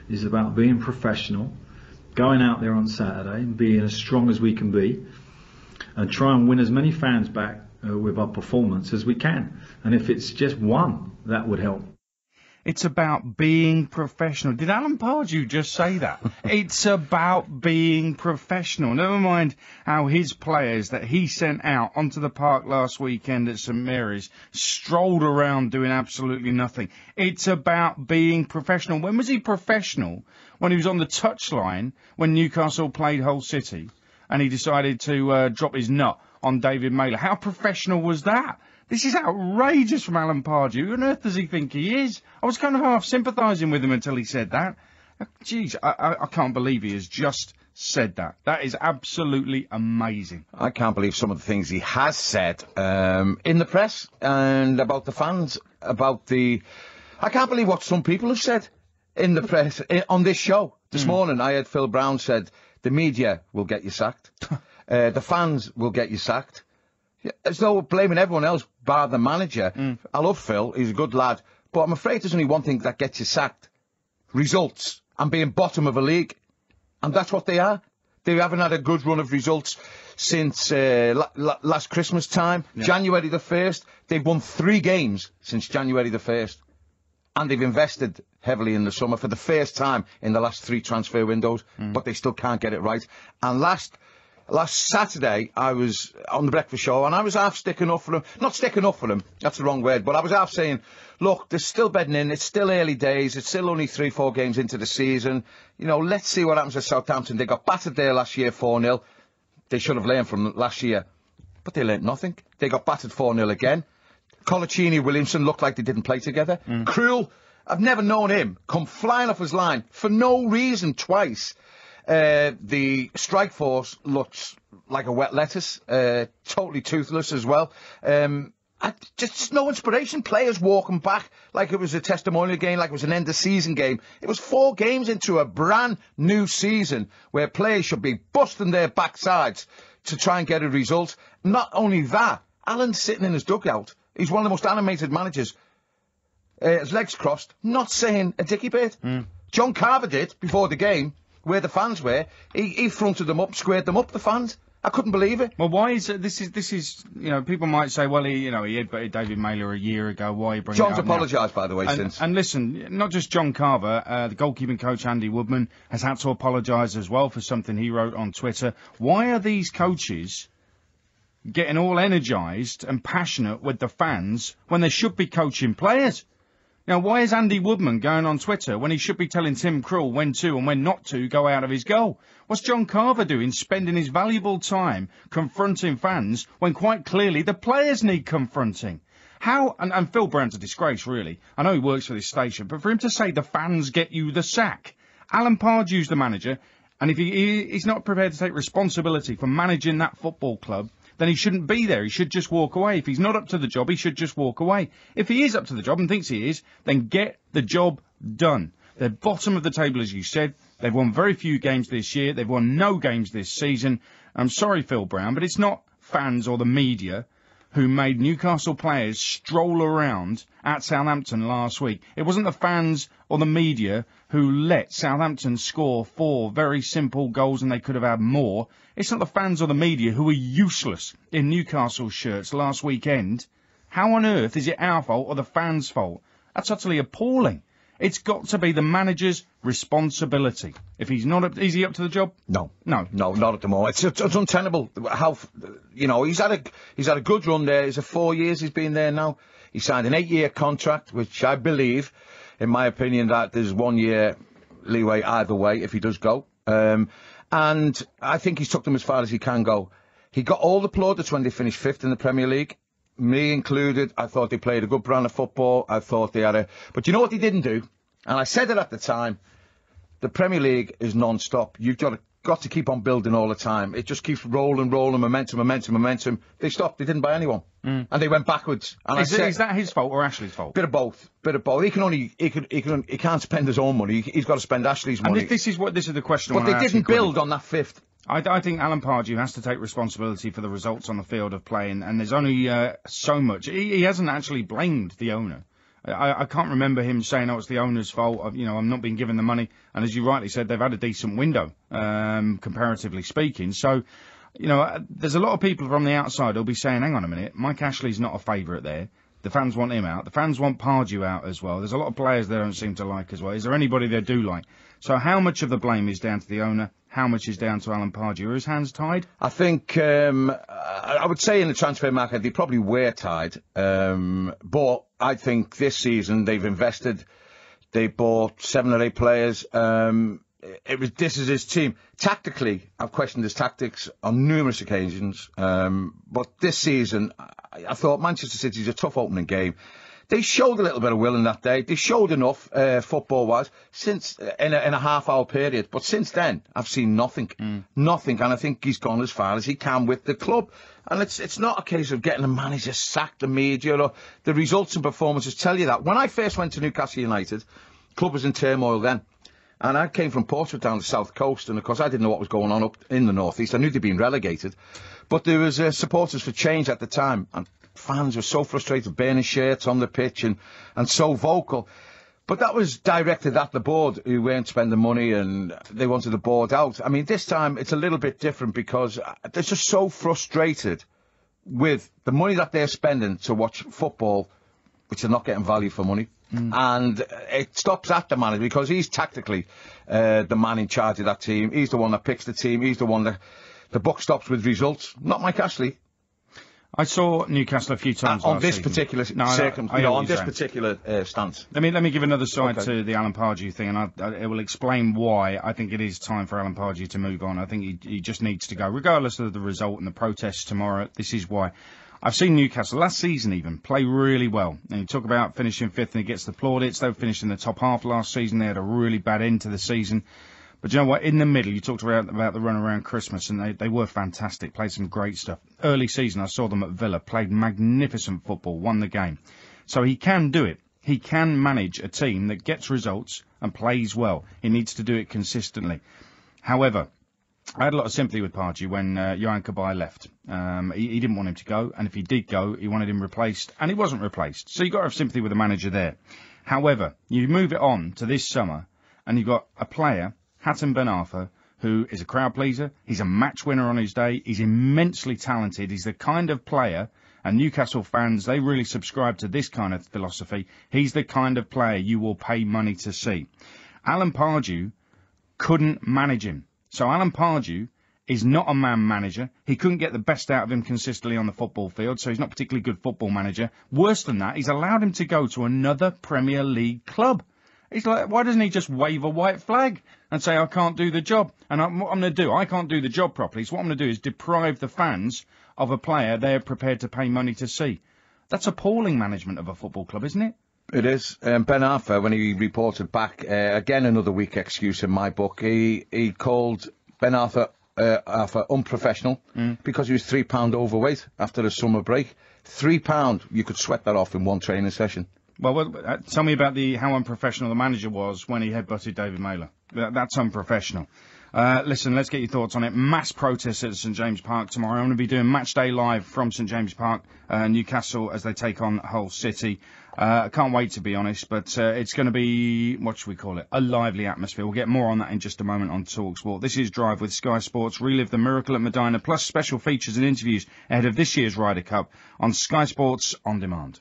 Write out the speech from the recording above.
is about being professional, going out there on Saturday and being as strong as we can be, and try and win as many fans back with our performance as we can. And if it's just one, that would help. It's about being professional. Did Alan Pardew just say that? It's about being professional. Never mind how his players that he sent out onto the park last weekend at St Mary's strolled around doing absolutely nothing. It's about being professional. When was he professional? When he was on the touchline when Newcastle played Hull City and he decided to drop his nut on David Mailer. How professional was that? This is outrageous from Alan Pardew. Who on earth does he think he is? I was kind of half sympathising with him until he said that. Jeez, I can't believe he has just said that. That is absolutely amazing. I can't believe some of the things he has said in the press and about the fans, about the... I can't believe what some people have said in the press on this show. This morning I heard Phil Brown said, the media will get you sacked. The fans will get you sacked. As though we're blaming everyone else bar the manager. I love Phil, he's a good lad, but I'm afraid there's only one thing that gets you sacked. Results. And being bottom of a league. And that's what they are. They haven't had a good run of results since last Christmas time. Yeah. January the 1st. They've won 3 games since January the 1st. And they've invested heavily in the summer for the first time in the last 3 transfer windows. But they still can't get it right. And last Saturday, I was on the breakfast show, and I was half sticking up for them. Not sticking up for them, that's the wrong word, but I was half saying, look, they're still bedding in, it's still early days, it's still only 3-4 games into the season. You know, let's see what happens at Southampton. They got battered there last year 4-0. They should have learned from last year. But they learnt nothing. They got battered 4-0 again. Colaccini, Williamson looked like they didn't play together. Krul, I've never known him come flying off his line for no reason twice. The strike force looks like a wet lettuce, totally toothless as well. Just no inspiration. Players walking back like it was a testimonial game, like it was an end-of-season game. It was 4 games into a brand new season where players should be busting their backsides to try and get a result. Not only that, Alan's sitting in his dugout. He's one of the most animated managers. His legs crossed, not saying a dicky bit. John Carver did before the game. Where the fans were, he fronted them up, squared them up, the fans. I couldn't believe it. Well, why is it, this is, you know, people might say, well, he headbutted David Mailer a year ago, why are you bringing John's apologised, by the way, since. And listen, not just John Carver, the goalkeeping coach Andy Woodman has had to apologise as well for something he wrote on Twitter. Why are these coaches getting all energised and passionate with the fans when they should be coaching players? Now, why is Andy Woodman going on Twitter when he should be telling Tim Krul when to and when not to go out of his goal? What's John Carver doing, spending his valuable time confronting fans when quite clearly the players need confronting? How, and Phil Brown's a disgrace, really. I know he works for this station, but for him to say the fans get you the sack. Alan Pardew's the manager, and if he's not prepared to take responsibility for managing that football club, then he shouldn't be there. He should just walk away. If he's not up to the job, he should just walk away. If he is up to the job and thinks he is, then get the job done. They're bottom of the table, as you said. They've won very few games this year. They've won no games this season. I'm sorry, Phil Brown, but it's not fans or the media who made Newcastle players stroll around at Southampton last week. It wasn't the fans or the media who let Southampton score 4 very simple goals and they could have had more. It's not the fans or the media who were useless in Newcastle shirts last weekend. How on earth is it our fault or the fans' fault? That's utterly appalling. It's got to be the manager's responsibility. If he's not up, is he up to the job? No, not at the moment. It's untenable. How, you know, he's had a good run there. It's 4 years he's been there now. He signed an 8-year contract, which I believe, in my opinion, that there's 1 year leeway either way if he does go. And I think he's took them as far as he can go. He got all the plaudits when they finished 5th in the Premier League. Me included. I thought they played a good brand of football. I thought they had But you know what they didn't do? And I said it at the time. The Premier League is non-stop. You've got to keep on building all the time. It just keeps rolling, momentum. They stopped. They didn't buy anyone. And they went backwards. And is that his fault or Ashley's fault? Bit of both. He can't spend his own money. He's got to spend Ashley's money. And this is the question. But they didn't build on that 5th. I think Alan Pardew has to take responsibility for the results on the field of play, and there's only so much. He hasn't actually blamed the owner. I can't remember him saying, it's the owner's fault. I'm not being given the money. And as you rightly said, they've had a decent window, comparatively speaking. So, there's a lot of people from the outside who'll be saying, hang on a minute, Mike Ashley's not a favourite there. The fans want him out. The fans want Pardew out as well. There's a lot of players they don't seem to like as well. Is there anybody they do like? So how much of the blame is down to the owner? How much is down to Alan Pardew? Are his hands tied? I think, I would say in the transfer market they probably were tied. But I think this season they've invested. They bought 7 or 8 players. This is his team. Tactically, I've questioned his tactics on numerous occasions. But this season, I thought Manchester City's a tough opening game. They showed a little bit of will in that day. They showed enough, football-wise, since in a half-hour period. But since then, I've seen nothing. Nothing. And I think he's gone as far as he can with the club. And it's not a case of getting a manager sacked immediately. Or the results and performances tell you that. When I first went to Newcastle United, the club was in turmoil then. And I came from Portsmouth down the south coast, and of course I didn't know what was going on up in the northeast. I knew they'd been relegated, but there was supporters for change at the time, and fans were so frustrated, burning shirts on the pitch and so vocal. But that was directed at the board, who weren't spending money, and they wanted the board out. I mean, this time it's a little bit different because they're just so frustrated with the money that they're spending to watch football, which they're not getting value for money. And it stops at the manager because he's tactically the man in charge of that team. He's the one that picks the team. He's the one that the buck stops with results. Not Mike Ashley. I saw Newcastle a few times on this season. particular on this particular stance. Let me give another side to the Alan Pardew thing, and it will explain why I think it is time for Alan Pardew to move on. I think he just needs to go, regardless of the result and the protests tomorrow. This is why. I've seen Newcastle last season even play really well. And you talk about finishing 5th and it gets the plaudits. They finished in the top half last season. They had a really bad end to the season. But you know what? In the middle, you talked about the run around Christmas, and they were fantastic. Played some great stuff. Early season, I saw them at Villa. Played magnificent football. Won the game. So he can do it. He can manage a team that gets results and plays well. He needs to do it consistently. However, I had a lot of sympathy with Pardew when Johan Cabaye left. He didn't want him to go, and if he did go, he wanted him replaced, and he wasn't replaced. So you've got to have sympathy with the manager there. However, you move it on to this summer, and you've got a player, Hatem Ben Arfa, who is a crowd pleaser. He's a match winner on his day. He's immensely talented. He's the kind of player, and Newcastle fans, they really subscribe to this kind of philosophy. He's the kind of player you will pay money to see. Alan Pardew couldn't manage him. So Alan Pardew is not a man manager. He couldn't get the best out of him consistently on the football field, so he's not a particularly good football manager. Worse than that, he's allowed him to go to another Premier League club. He's like, why doesn't he just wave a white flag and say, I can't do the job? And what I'm going to do, I can't do the job properly, so what I'm going to do is deprive the fans of a player they're prepared to pay money to see. That's appalling management of a football club, isn't it? It is. Ben Arfa, when he reported back, again another weak excuse in my book, he called Ben Arfa unprofessional because he was £3 overweight after the summer break. £3, you could sweat that off in one training session. Well, tell me about how unprofessional the manager was when he headbutted David Mailer. That's unprofessional. Listen, let's get your thoughts on it. Mass protests at St James Park tomorrow. I'm going to be doing Match Day Live from St James Park, Newcastle, as they take on Hull City. I can't wait, to be honest, but it's going to be, what should we call it, a lively atmosphere. We'll get more on that in just a moment on Talksport. This is Drive with Sky Sports. Relive the miracle at Medina, plus special features and interviews ahead of this year's Ryder Cup on Sky Sports On Demand.